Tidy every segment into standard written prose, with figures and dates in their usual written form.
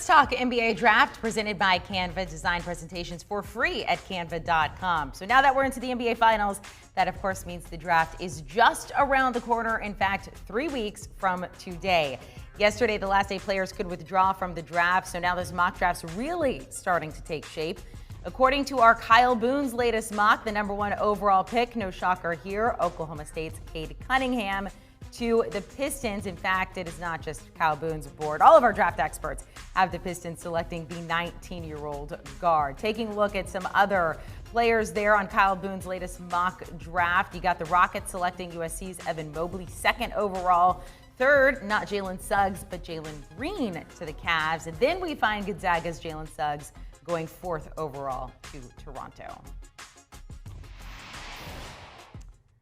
Let's talk NBA draft presented by Canva. Design presentations for free at canva.com. So now that we're into the NBA finals, that of course means the draft is just around the corner. In fact, 3 weeks from today. Yesterday, the last day players could withdraw from the draft. So now this mock draft's really starting to take shape. According to our Kyle Boone's latest mock, the #1 overall pick, no shocker here, Oklahoma State's Cade Cunningham to the Pistons. In fact, it is not just Kyle Boone's board. All of our draft experts have the Pistons selecting the 19-year-old guard. Taking a look at some other players there on Kyle Boone's latest mock draft, you got the Rockets selecting USC's Evan Mobley, 2nd overall. 3rd, not Jalen Suggs, but Jalen Green to the Cavs. And then we find Gonzaga's Jalen Suggs going 4th overall to Toronto.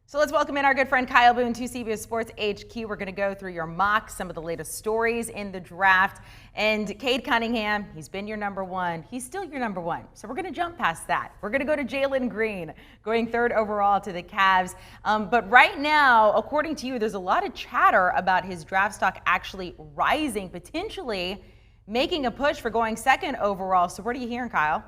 So let's welcome in our good friend Kyle Boone to CBS Sports HQ. We're going to go through your mocks, some of the latest stories in the draft. And Cade Cunningham, he's been your #1. He's still your #1. So we're going to jump past that. We're going to go to Jalen Green, going 3rd overall to the Cavs. But right now, according to you, there's a lot of chatter about his draft stock actually rising, potentially making a push for going 2nd overall. So what are you hearing, Kyle?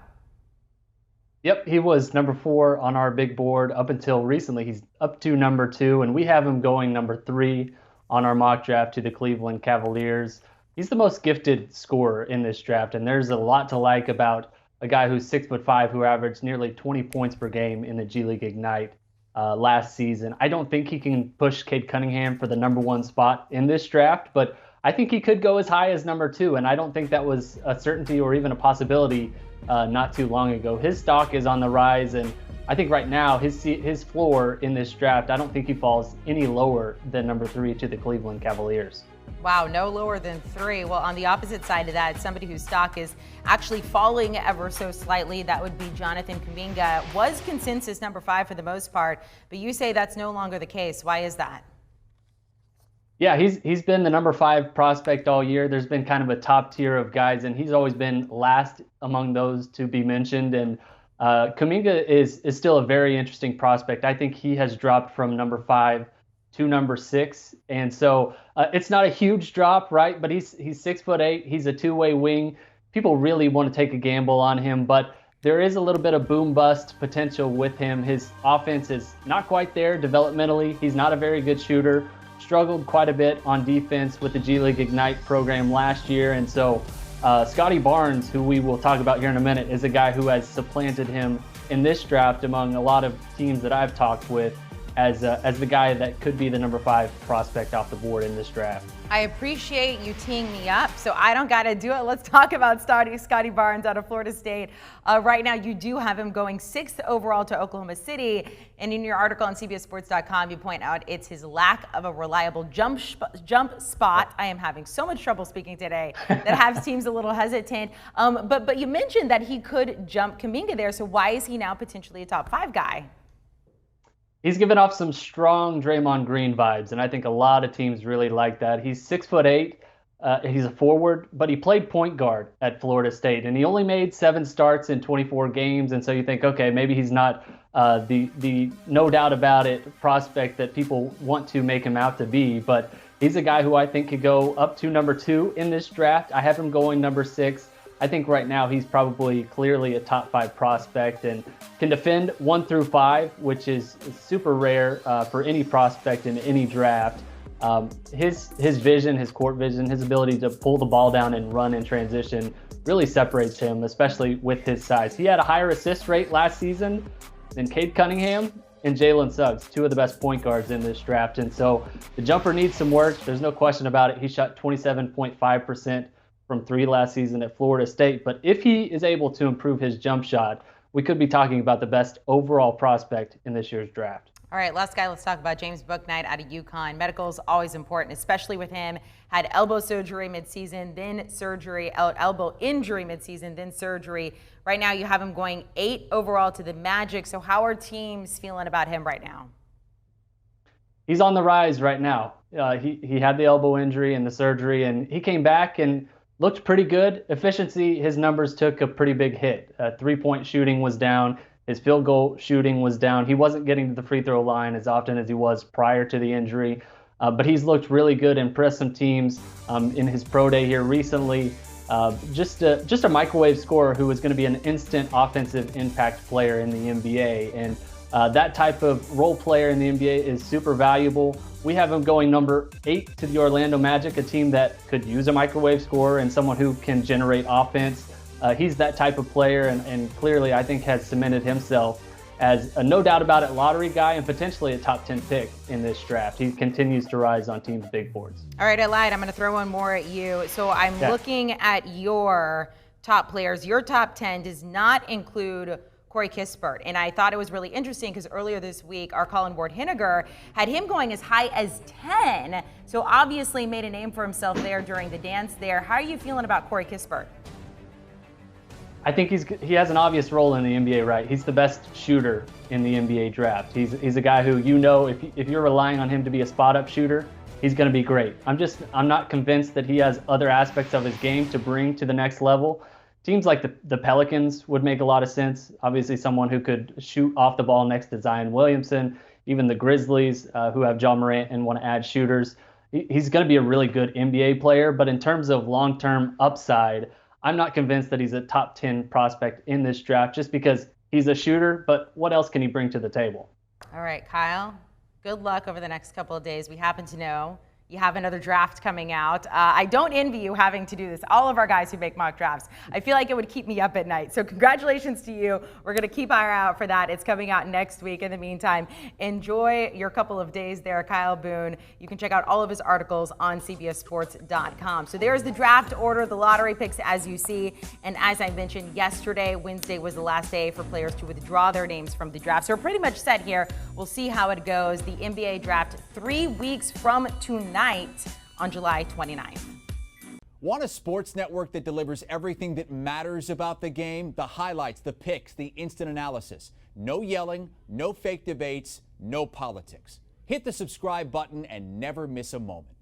Yep, he was #4 on our big board up until recently. He's up to #2, and we have him going #3 on our mock draft to the Cleveland Cavaliers. He's the most gifted scorer in this draft, and there's a lot to like about a guy who's 6'5", who averaged nearly 20 points per game in the G League Ignite last season. I don't think he can push Cade Cunningham for the #1 spot in this draft, but I think he could go as high as #2, and I don't think that was a certainty or even a possibility not too long ago. His stock is on the rise, and I think right now his floor in this draft, I don't think he falls any lower than #3 to the Cleveland Cavaliers. Wow, no lower than 3. Well, on the opposite side of that, somebody whose stock is actually falling ever so slightly, that would be Jonathan Kuminga. Was consensus #5 for the most part, but you say that's no longer the case. Why is that? Yeah, he's been the #5 prospect all year. There's been kind of a top tier of guys, and he's always been last among those to be mentioned. And Kuminga is still a very interesting prospect. I think he has dropped from #5 to #6, and so it's not a huge drop, right? But he's 6'8". He's a two-way wing. People really want to take a gamble on him, but there is a little bit of boom bust potential with him. His offense is not quite there developmentally. He's not a very good shooter. Struggled quite a bit on defense with the G League Ignite program last year. And so Scotty Barnes, who we will talk about here in a minute, is a guy who has supplanted him in this draft among a lot of teams that I've talked with as the guy that could be the #5 prospect off the board in this draft. I appreciate you teeing me up, so I don't got to do it. Let's talk about Scotty Barnes out of Florida State. Right now, you do have him going 6th overall to Oklahoma City. And in your article on CBSSports.com, you point out it's his lack of a reliable jump spot. I am having so much trouble speaking today that has teams a little hesitant. But you mentioned that he could jump Kuminga there, so why is he now potentially a top 5 guy? He's given off some strong Draymond Green vibes, and I think a lot of teams really like that. He's 6'8". He's a forward, but he played point guard at Florida State, and he only made 7 starts in 24 games. And so you think, okay, maybe he's not the no doubt about it prospect that people want to make him out to be, but he's a guy who I think could go up to #2 in this draft. I have him going #6. I think right now he's probably clearly a top 5 prospect and can defend 1 through 5, which is super rare for any prospect in any draft. His vision, his court vision, his ability to pull the ball down and run in transition really separates him, especially with his size. He had a higher assist rate last season than Cade Cunningham and Jalen Suggs, 2 of the best point guards in this draft. And so the jumper needs some work. There's no question about it. He shot 27.5% from 3 last season at Florida State. But if he is able to improve his jump shot, we could be talking about the best overall prospect in this year's draft. All right, last guy, let's talk about James Bouknight out of UConn. Medical is always important, especially with him. Had elbow surgery midseason, then surgery, elbow injury midseason, then surgery. Right now you have him going 8 overall to the Magic. So how are teams feeling about him right now? He's on the rise right now. He had the elbow injury and the surgery, and he came back and looked pretty good. Efficiency, his numbers took a pretty big hit. 3-point shooting was down. His field goal shooting was down. He wasn't getting to the free throw line as often as he was prior to the injury. But he's looked really good, impressed some teams in his pro day here recently. just a microwave scorer who is going to be an instant offensive impact player in the NBA. And that type of role player in the NBA is super valuable. We have him going number 8 to the Orlando Magic, a team that could use a microwave scorer and someone who can generate offense. He's that type of player, and clearly I think has cemented himself as a no doubt about it lottery guy and potentially a top 10 pick in this draft. He continues to rise on teams' big boards. All right, I lied. I'm going to throw one more at you. So I'm looking at your top players. Your top 10 does not include Corey Kispert. And I thought it was really interesting because earlier this week, our Colin Ward-Henniger had him going as high as 10. So obviously made a name for himself there during the dance there. How are you feeling about Corey Kispert? I think he has an obvious role in the NBA, right? He's the best shooter in the NBA draft. He's a guy who, if you're relying on him to be a spot-up shooter, he's going to be great. I'm not convinced that he has other aspects of his game to bring to the next level. Teams like the Pelicans would make a lot of sense. Obviously, someone who could shoot off the ball next to Zion Williamson. Even the Grizzlies, who have Ja Morant and want to add shooters. He's going to be a really good NBA player, but in terms of long-term upside, I'm not convinced that he's a top 10 prospect in this draft just because he's a shooter, but what else can he bring to the table? All right, Kyle, good luck over the next couple of days. We happen to know you have another draft coming out. I don't envy you having to do this. All of our guys who make mock drafts, I feel like it would keep me up at night. So congratulations to you. We're going to keep our eye out for that. It's coming out next week. In the meantime, enjoy your couple of days there, Kyle Boone. You can check out all of his articles on CBSSports.com. So there's the draft order, the lottery picks as you see. And as I mentioned yesterday, Wednesday was the last day for players to withdraw their names from the draft. So we're pretty much set here. We'll see how it goes. The NBA draft 3 weeks from tonight on July 29th. Want a sports network that delivers everything that matters about the game? The highlights, the picks, the instant analysis. No yelling, no fake debates, no politics. Hit the subscribe button and never miss a moment.